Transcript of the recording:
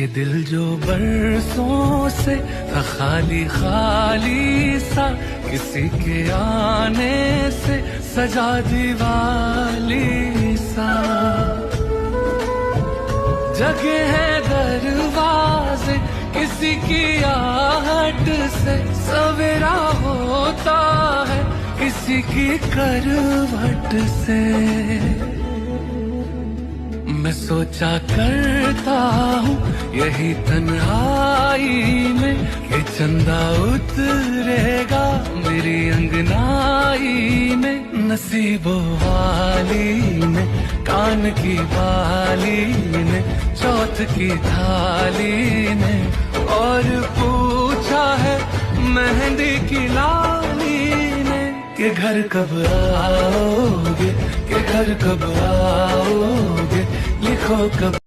ये दिल जो बरसों से था खाली खाली सा, किसी के आने से सजा दीवाली सा। जगे हैं दरवाजे किसी की आहट से, सवेरा होता है किसी की करवट से। मैं सोचा करता हूँ यही तन्हाई में, ये चंदा उतरेगा मेरी अंगनाई में। नसीबों वाली ने कान की बाली ने, चौथ की थाली ने, और पूछा है मेहंदी की लाली ने कि घर कब आओगे, कि घर कब आओगे, लिखो कब।